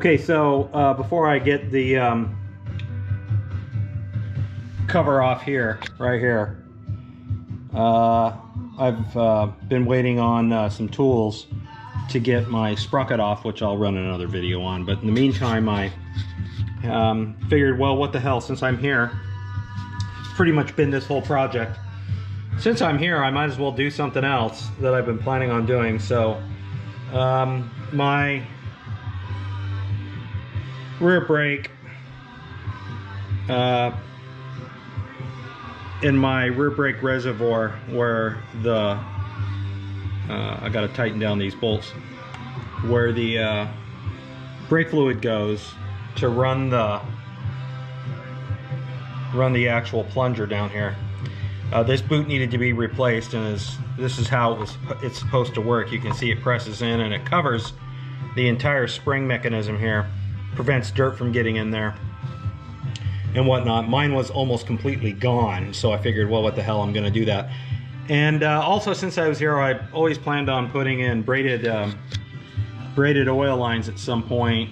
Okay, so before I get the cover off here, right here, I've been waiting on some tools to get my sprocket off, which I'll run another video on. But in the meantime, I figured, well, what the hell, since I'm here, it's pretty much been this whole project. Since I'm here, I might as well do something else that I've been planning on doing. So my rear brake in my rear brake reservoir, where the I got to tighten down these bolts, where the brake fluid goes to run the actual plunger down here. This boot needed to be replaced, and this is how it's supposed to work. You can see it presses in and it covers the entire spring mechanism here, prevents dirt from getting in there and whatnot. Mine was almost completely gone, so I figured, well, what the hell, I'm gonna do that. And also, since I was here, I always planned on putting in braided oil lines at some point,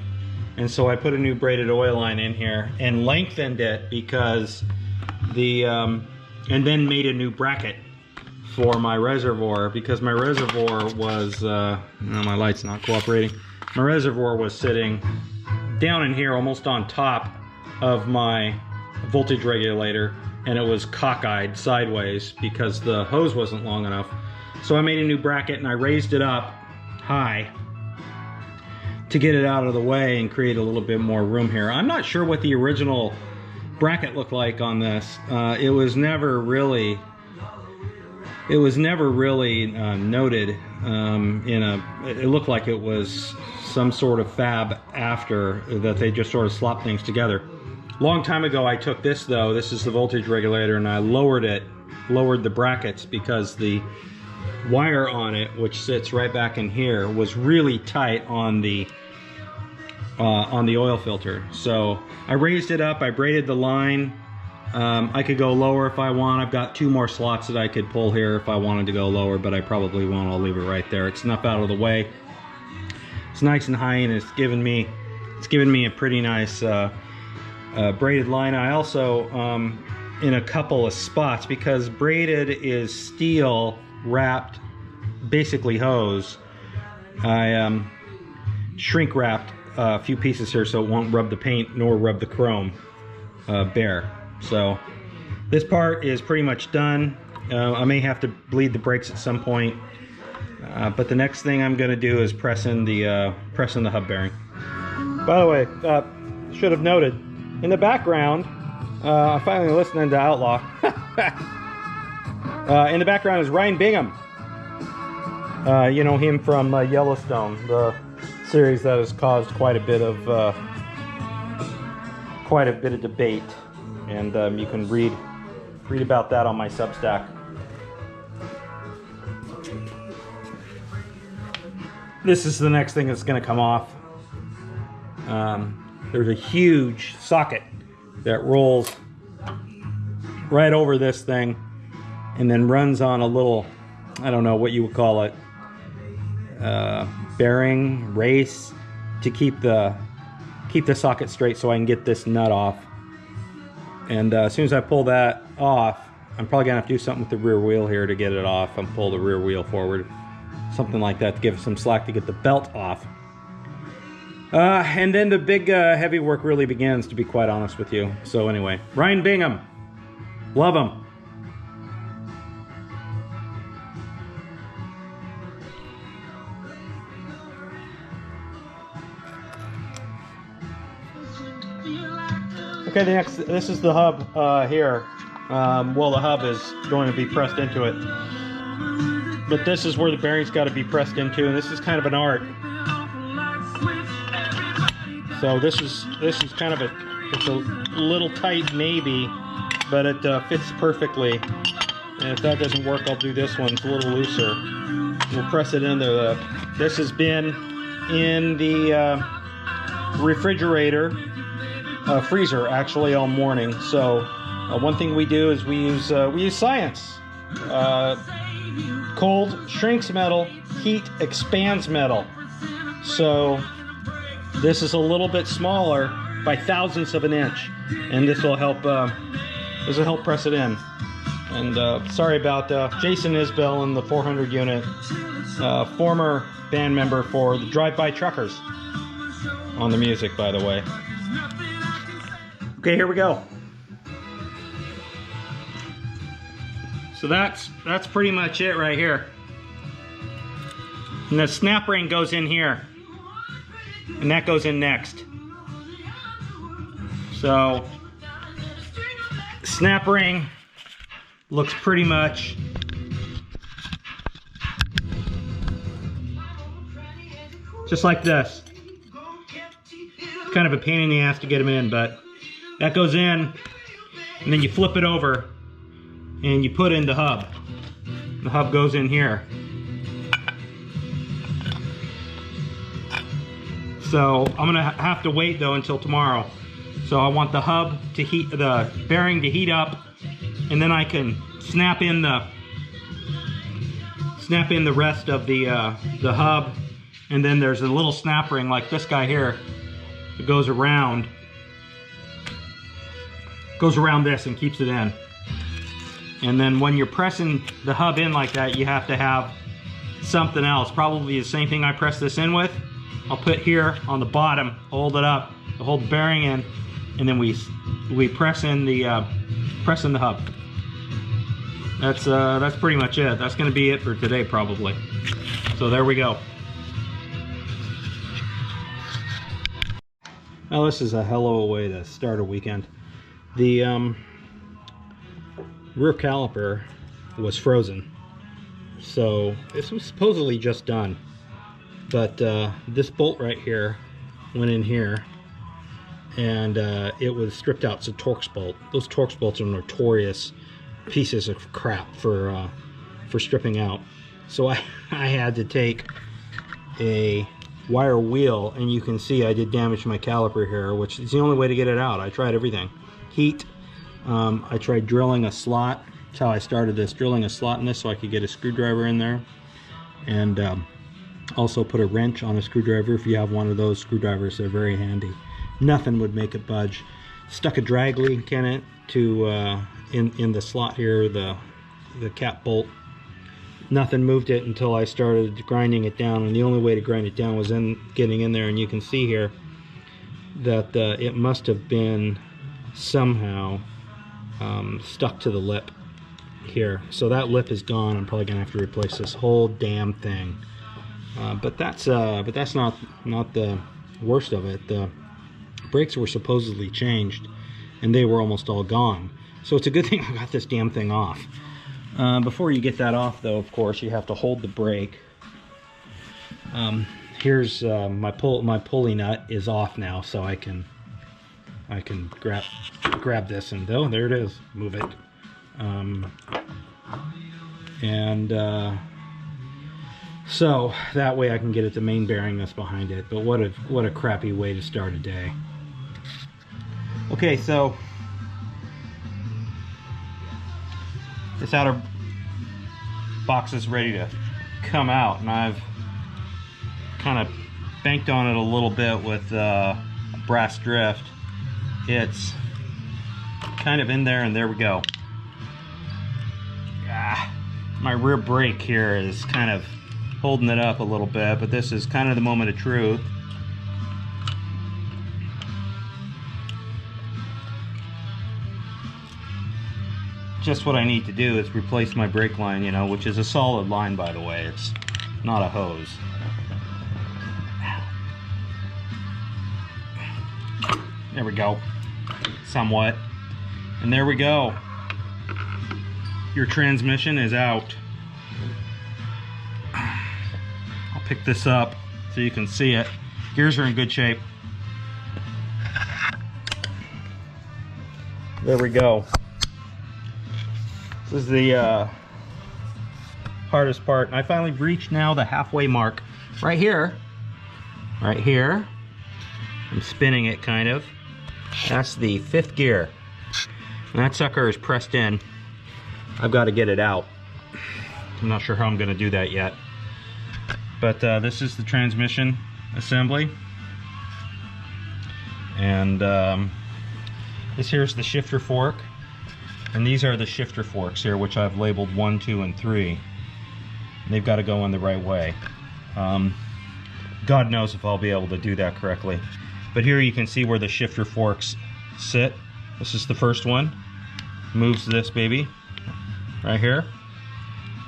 and so I put a new braided oil line in here and lengthened it because and then made a new bracket for my reservoir, because my reservoir was no, my light's not cooperating. My reservoir was sitting down in here, almost on top of my voltage regulator, and it was cockeyed sideways because the hose wasn't long enough. So I made a new bracket and I raised it up high to get it out of the way and create a little bit more room here. I'm not sure what the original bracket looked like on this. It was never really noted it looked like it was some sort of fab after that. They just sort of slopped things together. Long time ago, I took this, though, this is the voltage regulator, and I lowered the brackets because the wire on it, which sits right back in here, was really tight on the oil filter. So I raised it up, I braided the line. I could go lower if I want. I've got 2 more slots that I could pull here if I wanted to go lower, but I probably won't. I'll leave it right there. It's enough out of the way. It's nice and high, and it's given me a pretty nice braided line. I also, in a couple of spots, because braided is steel wrapped, basically hose, I shrink wrapped a few pieces here so it won't rub the paint nor rub the chrome bare. So this part is pretty much done. I may have to bleed the brakes at some point, but the next thing I'm going to do is press in the hub bearing. By the way, should have noted, in the background, I'm finally listening to Outlaw. In the background is Ryan Bingham. You know him from Yellowstone, the series that has caused quite a bit of debate, and you can read about that on my Substack. This is the next thing that's going to come off. There's a huge socket that rolls right over this thing and then runs on a little, I don't know what you would call it, bearing, race, to keep the socket straight so I can get this nut off. And as soon as I pull that off, I'm probably gonna have to do something with the rear wheel here to get it off and pull the rear wheel forward, something like that, to give it some slack to get the belt off. And then the big heavy work really begins, to be quite honest with you. So anyway, Ryan Bingham, love him. Okay, this is the hub here. Well, the hub is going to be pressed into it, but this is where the bearing's got to be pressed into, and this is kind of an art. So this is kind of it's a little tight maybe, but it fits perfectly. And if that doesn't work, I'll do this one. It's a little looser. We'll press it in there. This has been in the refrigerator, freezer actually, all morning. So one thing we do is we use science. Cold shrinks metal, heat expands metal. So This is a little bit smaller by thousandths of an inch, and this will help press it in. And sorry about Jason Isbell in the 400 unit, former band member for the Drive-By Truckers on the music, by the way. Okay, here we go. So that's pretty much it right here. And the snap ring goes in here, and that goes in next. So snap ring looks pretty much just like this. It's kind of a pain in the ass to get them in, but that goes in, and then you flip it over and you put in the hub. The hub goes in here. So I'm gonna have to wait though until tomorrow. So I want the hub to heat, the bearing to heat up, and then I can snap in the rest of the hub. And then there's a little snap ring like this guy here. It goes around this and keeps it in. And then when you're pressing the hub in like that, you have to have something else, probably the same thing I press this in with. I'll put here on the bottom, hold it up, hold the bearing in, and then we press in the hub. That's pretty much it. That's going to be it for today probably. So there we go. Now this is a hell of a way to start a weekend. The rear caliper was frozen, so this was supposedly just done, but this bolt right here went in here, and it was stripped out. It's a Torx bolt. Those Torx bolts are notorious pieces of crap for stripping out. So I had to take a wire wheel, and you can see I did damage to my caliper here, which is the only way to get it out. I tried everything. Heat. I tried drilling a slot. That's how I started this, drilling a slot in this so I could get a screwdriver in there, and also put a wrench on a screwdriver. If you have one of those screwdrivers, they're very handy. Nothing would make it budge. Stuck a drag link in it to in the slot here, the cap bolt. Nothing moved it until I started grinding it down, and the only way to grind it down was getting in there. And you can see here that it must have been somehow stuck to the lip here. So that lip is gone. I'm probably gonna have to replace this whole damn thing. But that's not the worst of it. The brakes were supposedly changed, and they were almost all gone. So it's a good thing I got this damn thing off. Before you get that off, though, of course, you have to hold the brake. Here's my pulley nut is off now, so I can grab this, and oh, there it is. Move it. So that way I can get at the main bearing that's behind it. But what a crappy way to start a day. Okay, so this outer box is ready to come out, and I've kind of banked on it a little bit with brass drift. It's kind of in there, and there we go. My rear brake here is kind of holding it up a little bit, but this is kind of the moment of truth. Just what I need to do is replace my brake line, you know, which is a solid line, by the way. It's not a hose. There we go. Somewhat. And there we go. Your transmission is out. I'll pick this up so you can see it. Gears are in good shape. There we go. This is the hardest part, and I finally reached now the halfway mark. Right here. I'm spinning it kind of. That's the 5th gear. And that sucker is pressed in. I've got to get it out. I'm not sure how I'm going to do that yet. But this is the transmission assembly. And this here's the shifter fork, and these are the shifter forks here, which I've labeled 1, 2, and 3. And they've got to go in the right way. God knows if I'll be able to do that correctly. But here you can see where the shifter forks sit. This is the first one. Moves this baby right here.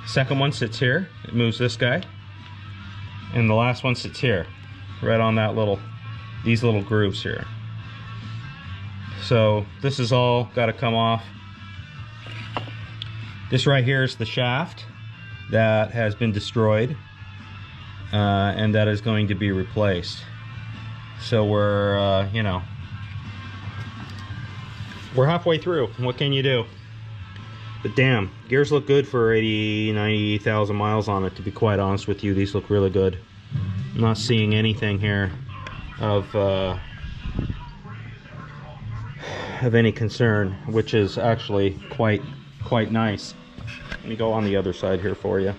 Second one sits here. It moves this guy. And the last one sits here, right on that these little grooves here. So this is all got to come off. This right here is the shaft that has been destroyed, and that is going to be replaced. So we're, you know, we're halfway through. What can you do? But damn, gears look good for 80, 90,000 miles on it, to be quite honest with you. These look really good. I'm not seeing anything here of any concern, which is actually quite nice. Let me go on the other side here for you.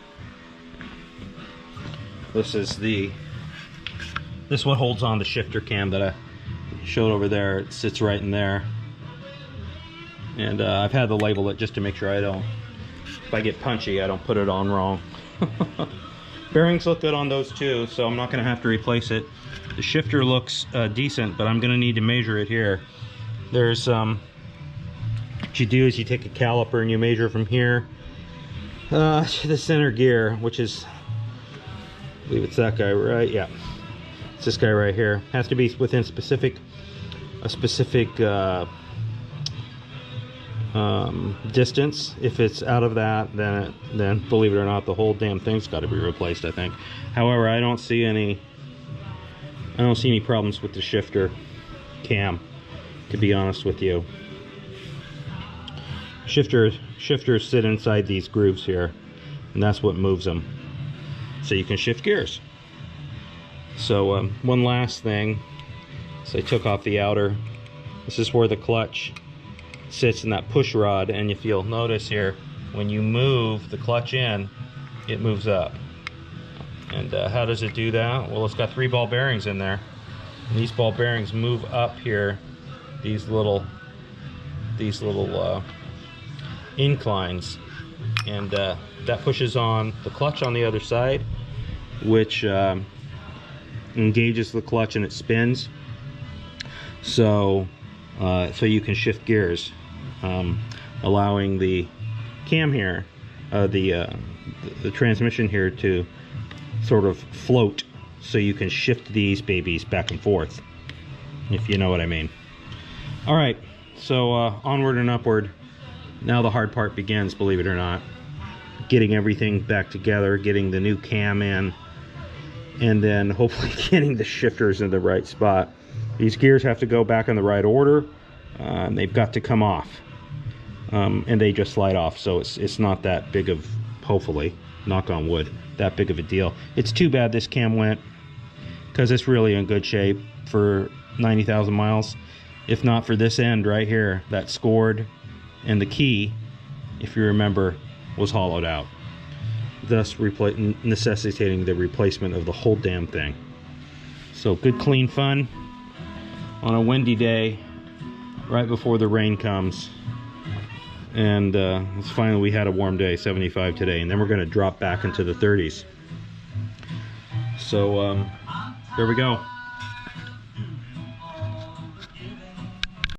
This is what holds on the shifter cam that I showed over there. It sits right in there. And I've had to label it just to make sure if I get punchy, I don't put it on wrong. Bearings look good on those too, so I'm not going to have to replace it. The shifter looks decent, but I'm going to need to measure it here. There's what you do is you take a caliper and you measure from here to the center gear, which is, I believe it's that guy, right? Yeah, it's this guy right here. Has to be within a specific distance. If it's out of that, then believe it or not, the whole damn thing's got to be replaced, I think. However, I don't see any problems with the shifter cam, to be honest with you. Shifters sit inside these grooves here, and that's what moves them, so you can shift gears. So one last thing, so I took off the outer. This is where the clutch sits in that push rod, and if you'll notice here, when you move the clutch in, it moves up. And how does it do that? Well, it's got 3 ball bearings in there, and these ball bearings move up here these little inclines, and that pushes on the clutch on the other side, which engages the clutch and it spins, so you can shift gears, allowing the cam here, the transmission here, to sort of float, so you can shift these babies back and forth, if you know what I mean. All right, so onward and upward. Now the hard part begins, believe it or not. Getting everything back together, getting the new cam in, and then hopefully getting the shifters in the right spot. These gears have to go back in the right order, and they've got to come off, and they just slide off, so it's not that big of, hopefully, knock on wood, that big of a deal. It's too bad this cam went, because it's really in good shape for 90,000 miles. If not for this end right here that scored, and the key, if you remember, was hollowed out, thus necessitating the replacement of the whole damn thing. So good clean fun on a windy day right before the rain comes. And it's finally, we had a warm day, 75 today, and then we're going to drop back into the 30s. So there we go.